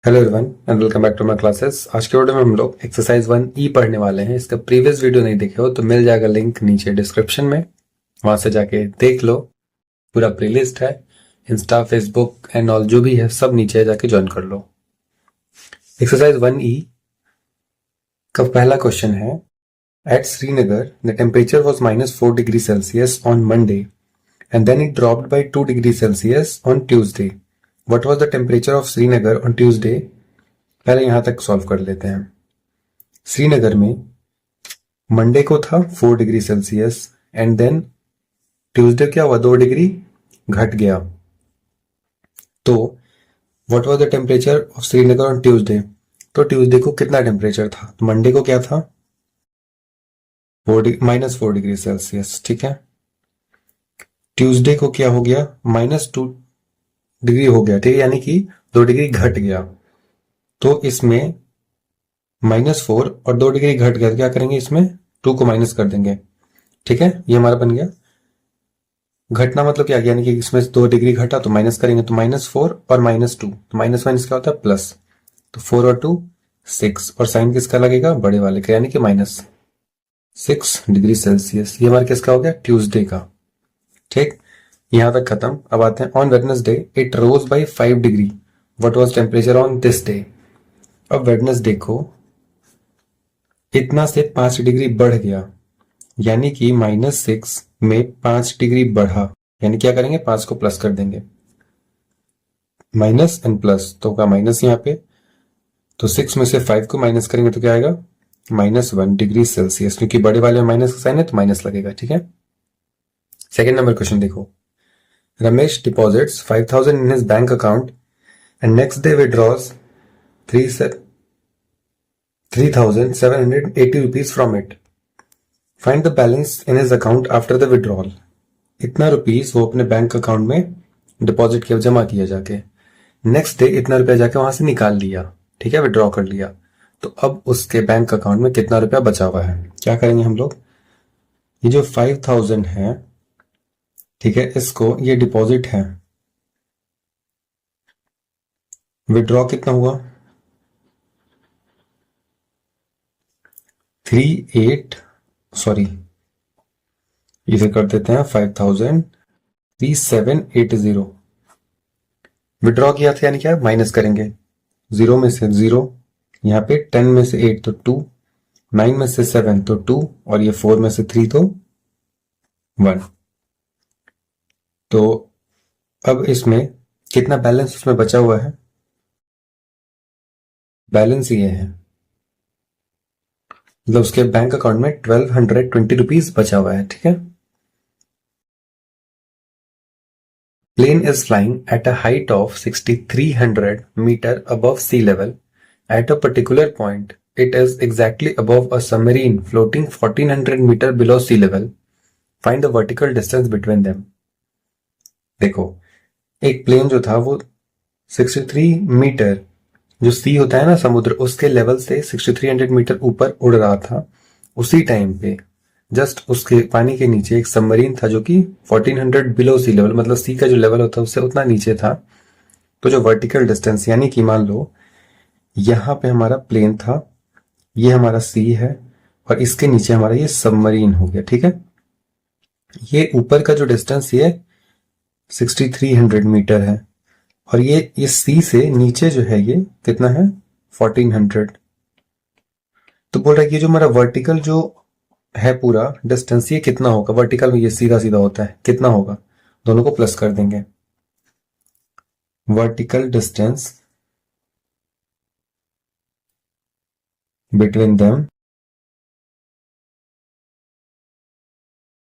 Hello everyone and welcome back to my classes. आज के video में हम लोग एक्सरसाइज 1E पढ़ने वाले हैं। इसका प्रीवियस वीडियो नहीं देखे हो तो मिल जाएगा लिंक नीचे डिस्क्रिप्शन में, वहां से जाके देख लो। पूरा प्लेलिस्ट है, इंस्टा फेसबुक एंड ऑल जो भी है सब नीचे जाके ज्वाइन कर लो। एक्सरसाइज 1E का पहला क्वेश्चन है, at Srinagar the temperature was -4 degree Celsius on Monday and then it dropped by 2 degree Celsius on Tuesday. What was the temperature of Srinagar on Tuesday? पहले यहां तक सॉल्व कर लेते हैं। श्रीनगर में मंडे को था 4 degree Celsius and then Tuesday क्या हुआ, 2 डिग्री घट गया। तो what was the temperature of Srinagar on Tuesday? तो ट्यूसडे को कितना टेम्परेचर था? तो मंडे को क्या था, -4 डिग्री सेल्सियस। ठीक है, ट्यूसडे को क्या हो गया, -2 डिग्री हो गया। ठीक है, यानी कि 2 डिग्री घट गया। तो इसमें -4 और 2 डिग्री घट गया तो क्या करेंगे, इसमें 2 को माइनस कर देंगे। ठीक है, ये हमारा बन गया। घटना मतलब क्या, यानी कि इसमें 2 डिग्री घटा तो माइनस करेंगे, तो -4 और -2, तो माइनस क्या होता है, प्लस। तो 4 और 2 6, और साइन किसका लगेगा, बड़े वाले का, यानी कि -6 डिग्री सेल्सियस। ये हमारा किसका हो गया, ट्यूसडे का। ठीक, यहां तक खत्म। अब आते हैं on Wednesday it rose by 5 degree, what was temperature on this day. अब वेडनेसडे को इतना से 5 डिग्री बढ़ गया, यानी कि -6 में 5 डिग्री बढ़ा, यानी क्या करेंगे, 5 को प्लस कर देंगे, माइनस एंड प्लस, तो होगा माइनस यहाँ पे। तो 6 में से 5 को माइनस करेंगे तो क्या आएगा, -1 डिग्री सेल्सियस, क्योंकि बड़े वाले में माइनस का साइन है तो माइनस लगेगा। ठीक है, सेकेंड नंबर क्वेश्चन देखो, Ramesh deposits 5,000 in his bank account and next day withdraws 3,780 rupees from it. Find the balance in his account after the withdrawal. इतना रुपीस वो अपने बैंक अकाउंट में डिपॉजिट किया, जमा किया जाके, नेक्स्ट डे इतना रुपया जाके वहां से निकाल लिया। ठीक है, विड्रॉ कर लिया। तो अब उसके बैंक अकाउंट में कितना रुपया बचा हुआ है, क्या करेंगे हम लोग, ये जो 5,000 है, ठीक है, इसको, ये डिपॉजिट है, विड्रॉ कितना हुआ, इसे कर देते हैं 5,000 3780। विड्रॉ किया था, यानी क्या, माइनस करेंगे, 0 में से 0, यहाँ पे 10 में से 8 तो 2, 9 में से 7 तो 2, और ये 4 में से 3 तो 1। तो अब इसमें कितना बैलेंस उसमें बचा हुआ है, बैलेंस ये है, मतलब उसके बैंक अकाउंट में 1220 रुपीज बचा हुआ है। ठीक है, plane is flying at a height of 6,300 meter above sea level. At a particular point, it is exactly above a submarine floating 1,400 meter below sea level. Find the vertical distance between them. देखो, एक plane जो था वो 63 metre, जो सी होता है ना समुद्र, उसके लेवल से 6,300 मीटर ऊपर उड़ रहा था। उसी टाइम पे जस्ट उसके पानी के नीचे एक सबमरीन था जो कि 1,400 बिलो सी लेवल, मतलब सी का जो लेवल होता है उससे उतना नीचे था। तो जो वर्टिकल डिस्टेंस, यानी कि मान लो यहां पे हमारा प्लेन था, ये हमारा सी है, और इसके नीचे हमारा ये सबमरीन हो गया। ठीक है, ये ऊपर का जो डिस्टेंस ये 6,300 मीटर है, और ये सी से नीचे जो है ये कितना है, 1,400। तो बोल रहा है कि जो हमारा वर्टिकल जो है पूरा डिस्टेंस, ये कितना होगा, वर्टिकल में ये सीधा सीधा होता है, कितना होगा, दोनों को प्लस कर देंगे। Vertical distance between them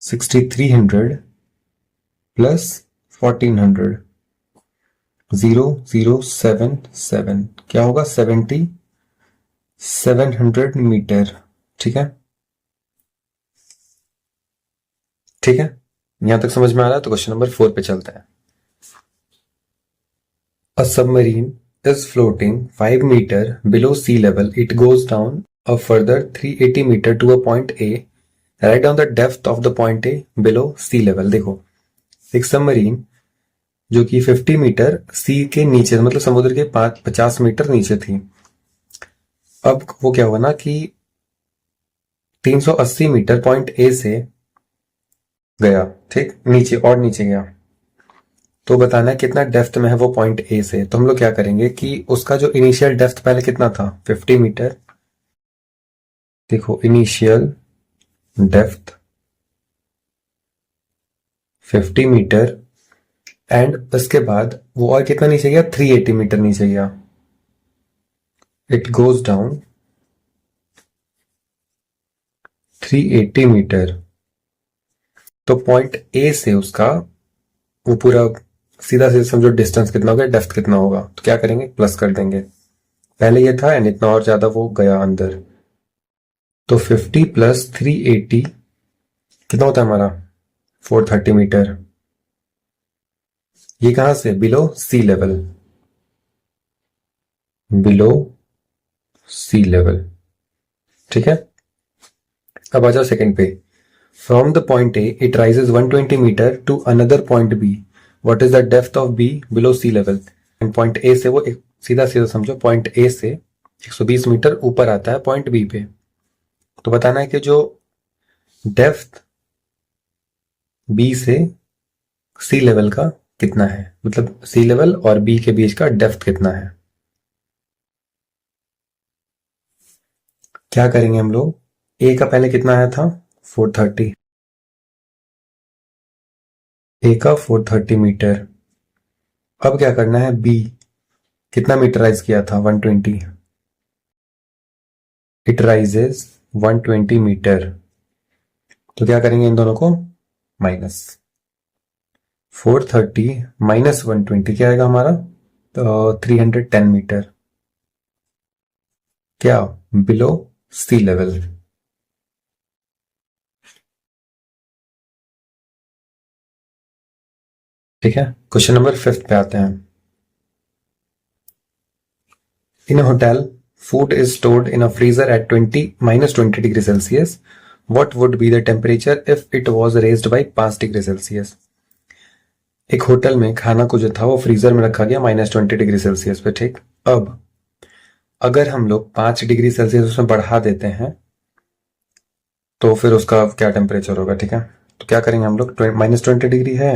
6,300 plus 1,400, 0,077, क्या होगा, 7,700 मीटर। ठीक है, ठीक है, यहां तक समझ में आ रहा है। तो क्वेश्चन नंबर 4 पे चलते हैं। A submarine is floating 5 meter below sea level. It goes down a further 380 meter to a point A. Write down the depth of the point A below sea level. देखो, एक submarine जो कि 50 metre सी के नीचे, मतलब समुद्र के 50 metre नीचे थी। अब वो क्या हुआ ना कि 380 मीटर पॉइंट ए से गया, ठीक, नीचे और नीचे गया। तो बताना है कितना डेप्थ में है वो पॉइंट ए से। तो हम लोग क्या करेंगे कि उसका जो इनिशियल डेप्थ पहले कितना था, 50 मीटर। देखो इनिशियल डेप्थ 50 मीटर, एंड उसके बाद वो और कितना नीचे गया, 380 मीटर नीचे गया। It goes down 380 metre. तो पॉइंट ए से उसका वो पूरा सीधा सीधा समझो डिस्टेंस कितना होगा, डेप्थ कितना होगा। तो क्या करेंगे, प्लस कर देंगे। पहले ये था एंड इतना और ज्यादा वो गया अंदर। तो 50 प्लस 380 कितना होता है हमारा, 430 मीटर। ये कहां से, below sea level, below sea level, ठीक है। अब आ जाओ सेकंड पे। From the point A it rises 120 metre to another point B, what is the depth of B below sea level. And point A से वो सीधा सीधा समझो पॉइंट ए से 120 मीटर ऊपर आता है पॉइंट बी पे। तो बताना है कि जो डेप्थ बी से सी लेवल का कितना है, मतलब सी लेवल और बी के बीच का डेप्थ कितना है। क्या करेंगे हम लोग, ए का पहले कितना आया था, 430, ए का 430 मीटर। अब क्या करना है, बी कितना मीटर राइज किया था, 120, इट राइजेस 120 मीटर। तो क्या करेंगे इन दोनों को, माइनस 430 माइनस 120 क्या आएगा हमारा, तो 310 मीटर, क्या, बिलो सी लेवल। ठीक है, क्वेश्चन नंबर 5 पे आते हैं। इन अ hotel food is stored in a freezer at 20 degree Celsius. What would be the temperature if it was raised by 5 degree Celsius. एक होटल में खाना को जो था वो फ्रीजर में रखा गया -20 डिग्री सेल्सियस पे, ठीक। अब अगर हम लोग 5 डिग्री सेल्सियस उसमें बढ़ा देते हैं तो फिर उसका क्या टेम्परेचर होगा, ठीक है। तो क्या करेंगे हम लोग, -20 डिग्री है,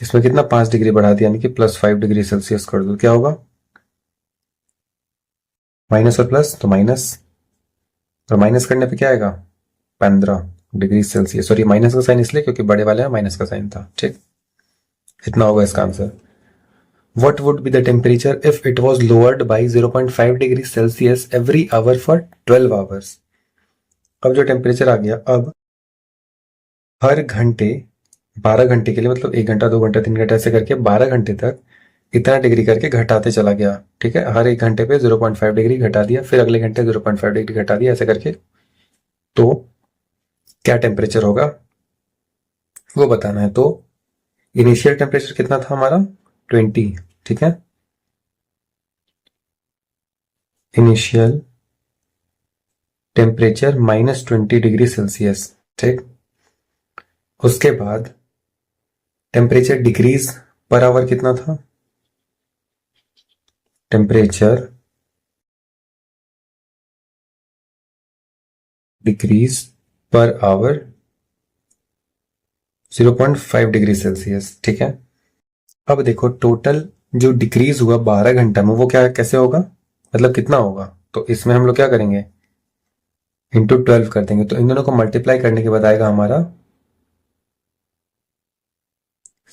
इसमें कितना 5 डिग्री बढ़ा दिया, यानी कि +5 डिग्री सेल्सियस कर दो, क्या होगा, माइनस और प्लस तो माइनस, और माइनस करने पे क्या आएगा, 15 डिग्री सेल्सियस। सॉरी, माइनस का साइन इसलिए क्योंकि बड़े वाले में माइनस का साइन था, ठीक। इतना होगा इसका answer. What would be the temperature if it was lowered by 0.5 degree Celsius every hour for 12 hours। अब जो टेम्परेचर आ गया, अब हर घंटे 12 घंटे के लिए, मतलब 1 घंटा 2 घंटा 3 घंटा ऐसे करके 12 घंटे तक इतना डिग्री करके घटाते चला गया, ठीक है। हर 1 घंटे पे 0.5 डिग्री घटा दिया, फिर अगले घंटे 0.5 डिग्री घटा दिया, ऐसे करके। तो क्या टेम्परेचर होगा वो बताना है। तो इनिशियल टेम्परेचर कितना था हमारा, 20, ठीक है। इनिशियल टेम्परेचर -20 डिग्री सेल्सियस, ठीक। उसके बाद टेम्परेचर डिक्रीज पर आवर कितना था, temperature decrease per hour 0.5 degree Celsius, ठीक है। अब देखो टोटल जो डिक्रीज हुआ 12 घंटा में वो क्या कैसे होगा, मतलब कितना होगा। तो इसमें हम लोग क्या करेंगे, इंटू 12 कर देंगे। तो इन दोनों को मल्टीप्लाई करने के बाद आएगा हमारा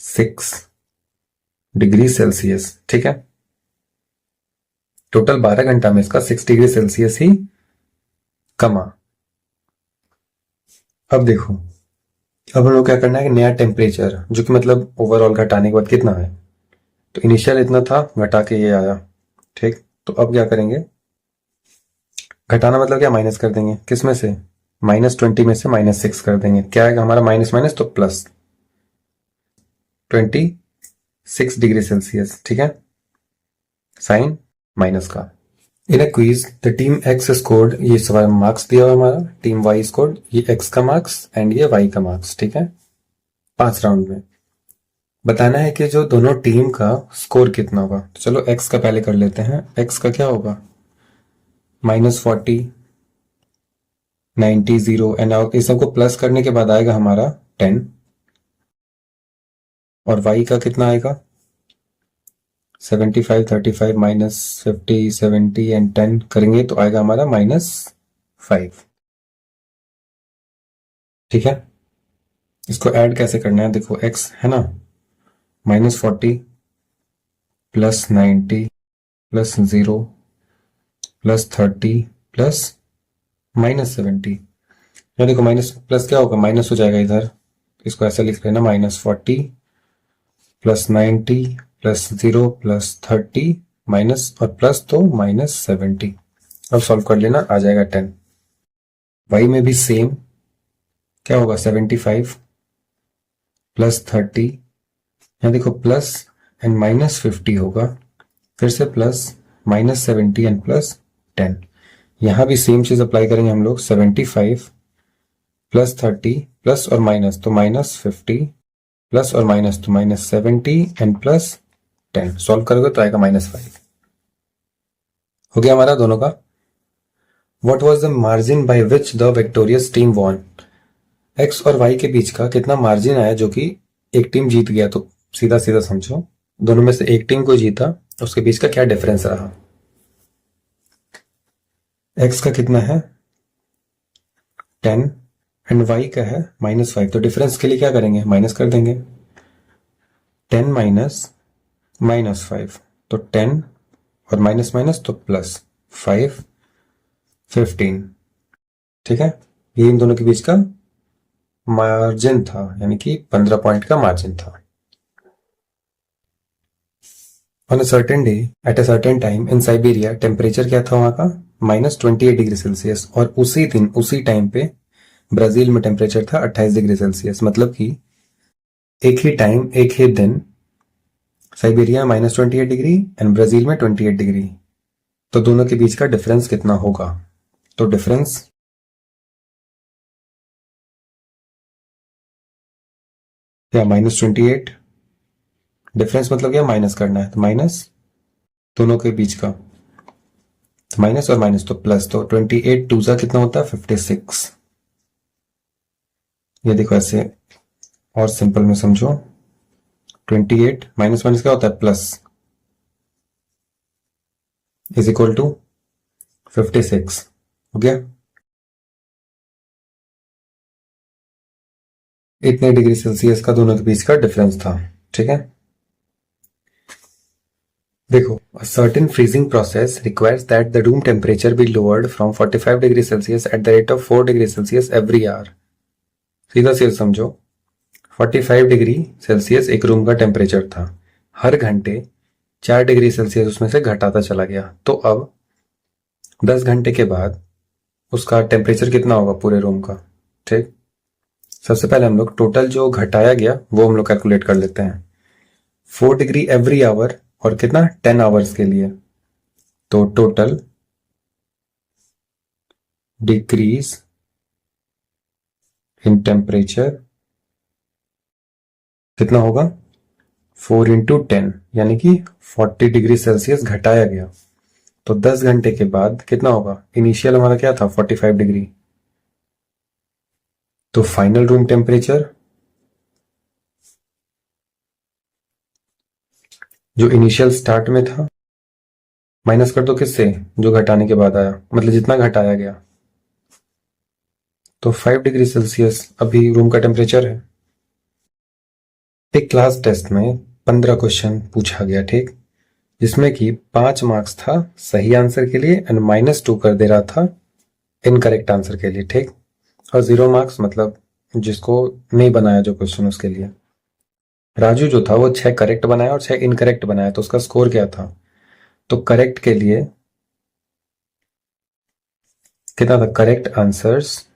6 डिग्री सेल्सियस, ठीक है। टोटल 12 घंटा में इसका 6 डिग्री सेल्सियस ही कमा। अब देखो, अब हम लोग क्या करना है कि नया टेम्परेचर जो कि मतलब ओवरऑल घटाने के बाद कितना है, तो इनिशियल इतना था, घटा के ये आया, ठीक। तो अब क्या करेंगे, घटाना मतलब क्या, माइनस कर देंगे, किस में से, -20 में से -6 कर देंगे, क्या आएगा हमारा, माइनस माइनस तो प्लस 26 डिग्री सेल्सियस, ठीक है, साइन माइनस का। In a quiz the team X scored, ये सवाल मार्क्स दिया हुआ हमारा, टीम वाई स्कोर्ड, ये एक्स का मार्क्स एंड ये वाई का मार्क्स, ठीक है, 5 राउंड में। बताना है कि जो दोनों टीम का स्कोर कितना होगा। तो चलो एक्स का पहले कर लेते हैं। एक्स का क्या होगा, -40, 90, 0 एंड इस सबको प्लस करने के बाद आएगा हमारा 10। और वाई का कितना आएगा, 75, 35, -50, 70 एंड 10 करेंगे तो आएगा हमारा -5। ठीक है, इसको ऐड कैसे करना है, देखो एक्स है ना, -40 +90 +0 +30 प्लस -70। या देखो माइनस प्लस क्या होगा, माइनस हो जाएगा इधर, इसको ऐसा लिख लेना, -40 +90 +0 +30 माइनस और प्लस तो -70। अब सॉल्व कर लेना, आ जाएगा 10। वाई में भी सेम, क्या होगा, 75 +30, यहाँ देखो प्लस एंड -50 होगा, फिर से प्लस -70 एंड +10। यहां भी सेम चीज अप्लाई करेंगे हम लोग, 75 +30 प्लस और माइनस तो -50 प्लस और माइनस तो -70 एंड +10। सॉल्व करोगे तो आएगा -5। हो गया हमारा दोनों का। What was the margin by which the victorious team won? X और वाई के बीच का कितना मार्जिन आया जो कि एक टीम जीत गया। तो सीधा सीधा समझो, दोनों में से एक टीम को जीता, उसके बीच का क्या डिफरेंस रहा। एक्स का कितना है 10 एंड वाई का है -5, तो डिफरेंस के लिए क्या करेंगे, माइनस कर देंगे। 10 माइनस -5 तो 10 और माइनस माइनस तो प्लस 5, 15। ठीक है, ये इन दोनों के बीच का मार्जिन था, यानी कि 15 पॉइंट का मार्जिन था। On a certain day at a certain time in Siberia, temperature क्या था वहां का, -28 डिग्री सेल्सियस। और उसी दिन उसी टाइम पे ब्राजील में टेम्परेचर था 28 डिग्री सेल्सियस। मतलब कि एक ही टाइम एक ही दिन साइबेरिया में -28 डिग्री एंड ब्राजील में 28 डिग्री। तो दोनों के बीच का डिफरेंस कितना होगा। तो डिफरेंस क्या, -28, डिफरेंस मतलब क्या, माइनस करना है, तो माइनस दोनों के बीच का, तो माइनस और माइनस तो प्लस, तो 28 टूजा कितना होता है 56। ये देखो ऐसे और सिंपल में समझो, 28 माइनस माइनस क्या होता है प्लस, इज इक्वल टू 56। हो गया, इतने डिग्री सेल्सियस का दोनों के बीच का डिफरेंस था। ठीक है, देखो, a certain freezing process requires that the room temperature be lowered from 45 degree Celsius at the rate of 4 degree Celsius every hour। सीधा सीधा समझो, 45 डिग्री सेल्सियस एक रूम का टेम्परेचर था, हर घंटे 4 डिग्री सेल्सियस उसमें से घटाता चला गया। तो अब 10 घंटे के बाद उसका टेम्परेचर कितना होगा पूरे रूम का। ठीक, सबसे पहले हम लोग टोटल जो घटाया गया वो हम लोग कैलकुलेट कर लेते हैं। 4 डिग्री एवरी आवर और कितना 10 आवर्स के लिए, तो टोटल डिक्रीज इन टेम्परेचर कितना होगा, 4 इंटू 10 यानी कि 40 डिग्री सेल्सियस घटाया गया। तो 10 घंटे के बाद कितना होगा, इनिशियल हमारा क्या था 45 डिग्री, तो फाइनल रूम टेम्परेचर जो इनिशियल स्टार्ट में था माइनस कर दो किससे, जो घटाने के बाद आया, मतलब जितना घटाया गया, तो 5 डिग्री सेल्सियस अभी रूम का टेम्परेचर है। एक क्लास टेस्ट में 15 क्वेश्चन पूछा गया, ठीक, जिसमें कि 5 मार्क्स था सही आंसर के लिए एंड -2 कर दे रहा था इनकरेक्ट आंसर के लिए। ठीक, और 0 मार्क्स मतलब जिसको नहीं बनाया जो क्वेश्चन उसके लिए। राजू जो था वो 6 करेक्ट बनाया और 6 इनकरेक्ट बनाया, तो उसका स्कोर क्या था, तो करेक्ट के लिए कितना था, करेक्ट आंसर्स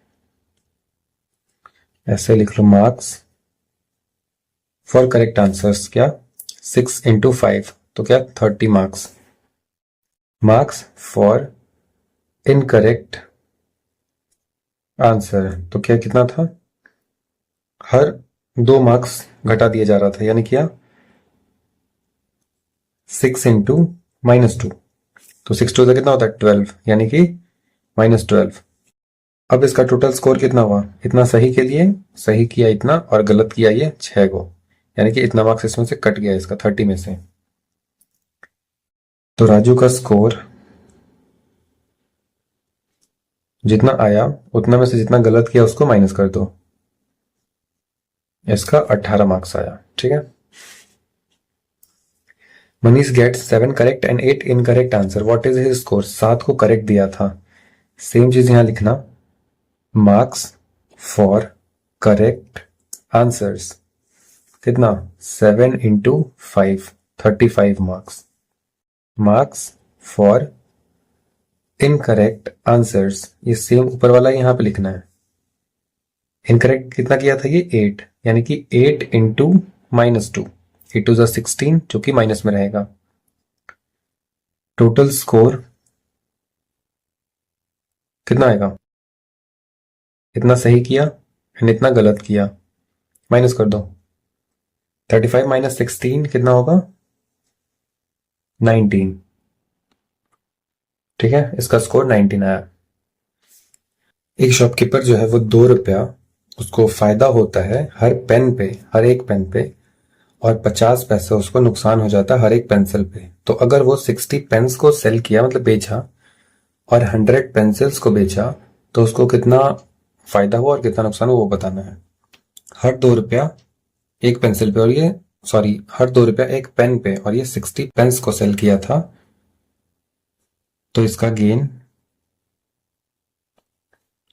ऐसे लिख लो, मार्क्स फॉर करेक्ट आंसर्स क्या 6 इंटू 5, तो क्या 30 marks. Marks for incorrect answer तो क्या कितना था, हर 2 मार्क्स घटा दिया जा रहा था, यानी क्या 6 इंटू -2, तो 6 टू कितना होता है 12, यानी कि -12। अब इसका टोटल स्कोर कितना हुआ, इतना सही के लिए सही किया इतना और गलत किया ये 6 को, यानी कि इतना मार्क्स इसमें से कट गया इसका 30 में से। तो राजू का स्कोर जितना आया उतना में से जितना गलत किया उसको माइनस कर दो, इसका 18 मार्क्स आया। ठीक है, Manish gets 7 correct and 8 incorrect answer, what is his score. 7 को करेक्ट दिया था, सेम चीज यहां लिखना, मार्क्स फॉर करेक्ट आंसर्स कितना 7 into 5, 35 marks. Marks for incorrect answers, ये सेम ऊपर वाला यहां पे लिखना है। इनकरेक्ट कितना किया था ये 8, यानी कि 8 इंटू -2, 8 टू 16 जो कि माइनस में रहेगा। टोटल स्कोर कितना आएगा, इतना सही किया एंड इतना गलत किया, माइनस कर दो। 35 माइनस 16 कितना होगा 19। ठीक है, इसका स्कोर 19 आया। एक शॉपकीपर जो है वो 2 रुपया उसको फायदा होता है हर पेन पे, हर एक पेन पे, और 50 पैसे उसको नुकसान हो जाता है हर एक पेंसिल पे। तो अगर वो 60 पेन्स को सेल किया मतलब बेचा और 100 पेंसिल्स को बेचा तो उसको कितना फायदा हुआ और कितना नुकसान हुआ वो बताना है। हर 2 रुपया एक पेंसिल पे और ये सॉरी हर 2 रुपया एक पेन पे और ये 60 पेन्स को सेल किया था, तो इसका गेन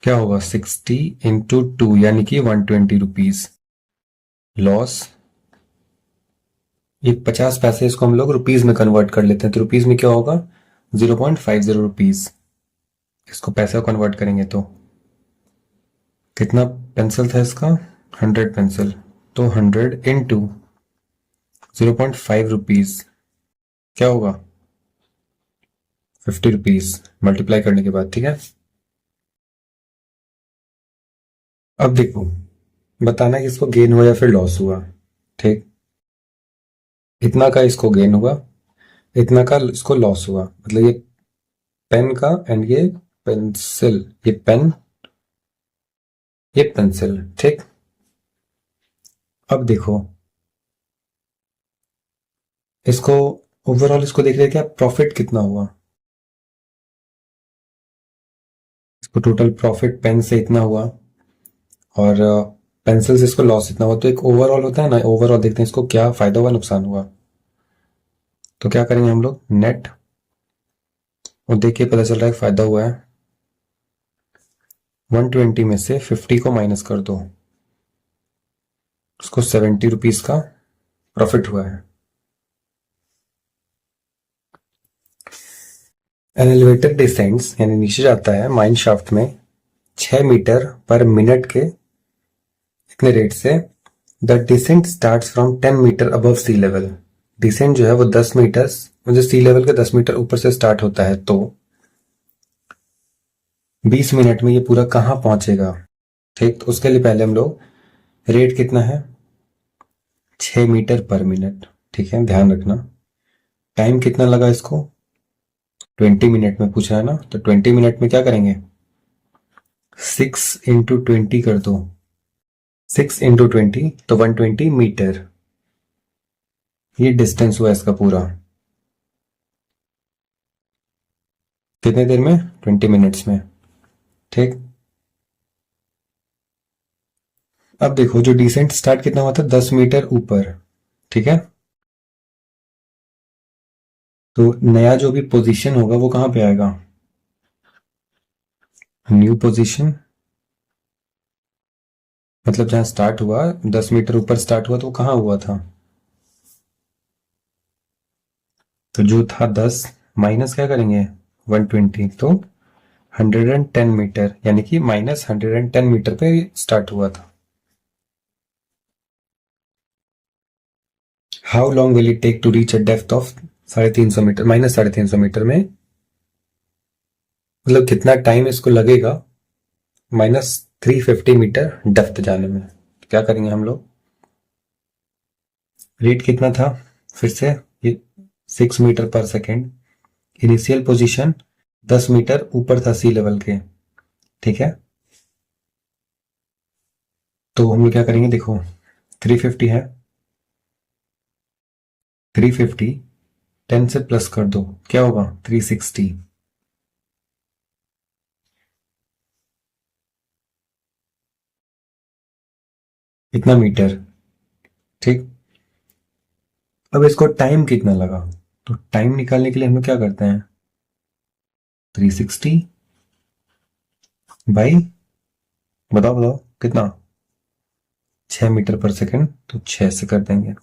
क्या होगा 60 इंटू 2 यानी कि 120 रुपीज। लॉस ये 50 पैसे इसको हम लोग रुपीज में कन्वर्ट कर लेते हैं, तो रुपीज में क्या होगा 0.50 रुपीज। इसको पैसा कन्वर्ट करेंगे तो कितना पेंसिल था इसका 100 पेंसिल, तो 100 इंटू 0.5 रुपीज क्या होगा 50 रुपीज मल्टीप्लाई करने के बाद। ठीक है, अब देखो बताना कि इसको गेन हुआ या फिर लॉस हुआ। ठीक, इतना का इसको गेन हुआ, इतना का इसको लॉस हुआ, मतलब ये पेन का एंड ये पेंसिल, ये पेन ये पेंसिल। ठीक, अब देखो इसको ओवरऑल इसको देख रहे क्या प्रॉफिट कितना हुआ, इसको टोटल प्रॉफिट पेन से इतना हुआ और पेंसिल से इसको लॉस इतना हुआ, तो एक ओवरऑल होता है ना, ओवरऑल देखते हैं इसको क्या फायदा हुआ नुकसान हुआ। तो क्या करेंगे हम लोग नेट, और देखिए पता चल रहा है फायदा हुआ है 120 में से 50 को माइनस कर दो, उसको 70 रुपीज का प्रॉफिट हुआ है। एन एलिवेटर डिसेंड्स यानी नीचे जाता है माइन शाफ्ट में 6 मीटर पर मिनट के इतने रेट से। The descent starts from 10 metre above sea level, descent जो है वो 10 मीटर मुझे सी लेवल के 10 मीटर ऊपर से स्टार्ट होता है, तो 20 मिनट में ये पूरा कहाँ पहुंचेगा। ठीक, तो उसके लिए पहले हम लोग रेट कितना है 6 मीटर पर मिनट। ठीक है, ध्यान रखना टाइम कितना लगा इसको 20 मिनट में पूछ रहा है ना, तो 20 मिनट में क्या करेंगे 6 इंटू 20 कर दो, 6 इंटू 20 तो 120 मीटर, ये डिस्टेंस हुआ इसका पूरा कितने देर में 20 मिनट्स में। ठीक, अब देखो जो डिसेंट स्टार्ट कितना हुआ था 10 मीटर ऊपर। ठीक है, तो नया जो भी पोजीशन होगा वो कहां पे आएगा न्यू पोजीशन, मतलब जहां स्टार्ट हुआ 10 मीटर ऊपर स्टार्ट हुआ तो वो कहां हुआ था, तो जो था 10 माइनस क्या करेंगे 120, तो 110 मीटर यानी कि -110 मीटर पे स्टार्ट हुआ था। How long will it take to reach a depth of 350 metre, -350 metre में मतलब कितना टाइम इसको लगेगा -350 मीटर डेप्थ जाने में। क्या करेंगे हम लोग रेट कितना था फिर से, ये 6 मीटर पर सेकेंड। इनिशियल पोजीशन 10 मीटर ऊपर था सी लेवल के, ठीक है। तो हम लोग क्या करेंगे, देखो 350 है, 350 10 से प्लस कर दो, क्या होगा 360। इतना मीटर, ठीक। अब इसको टाइम कितना लगा, तो टाइम निकालने के लिए हम लोग क्या करते हैं, 360 बाई, बताओ बताओ कितना, 6 मीटर पर सेकंड, तो 6 से कर देंगे।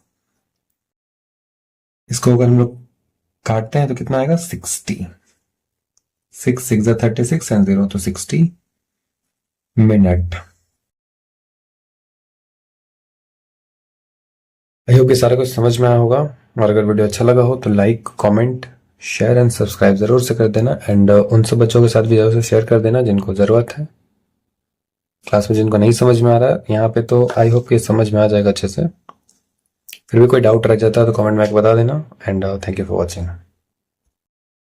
इसको अगर हम लोग काटते हैं तो कितना आएगा, 60। 6 6 36 एंड 0 तो 60 मिनट। आई होप कि सारा कुछ समझ में आया होगा, और अगर वीडियो अच्छा लगा हो तो like comment share and subscribe जरूर से कर देना। एंड उन सब बच्चों के साथ भी जरूर से शेयर कर देना जिनको ज़रूरत है, क्लास में जिनको नहीं समझ में आ रहा है यहाँ पे, तो आई होप कि समझ में आ जाएगा अच्छे से। फिर भी कोई डाउट रह जाता है तो कमेंट में बता देना। And thank you for watching.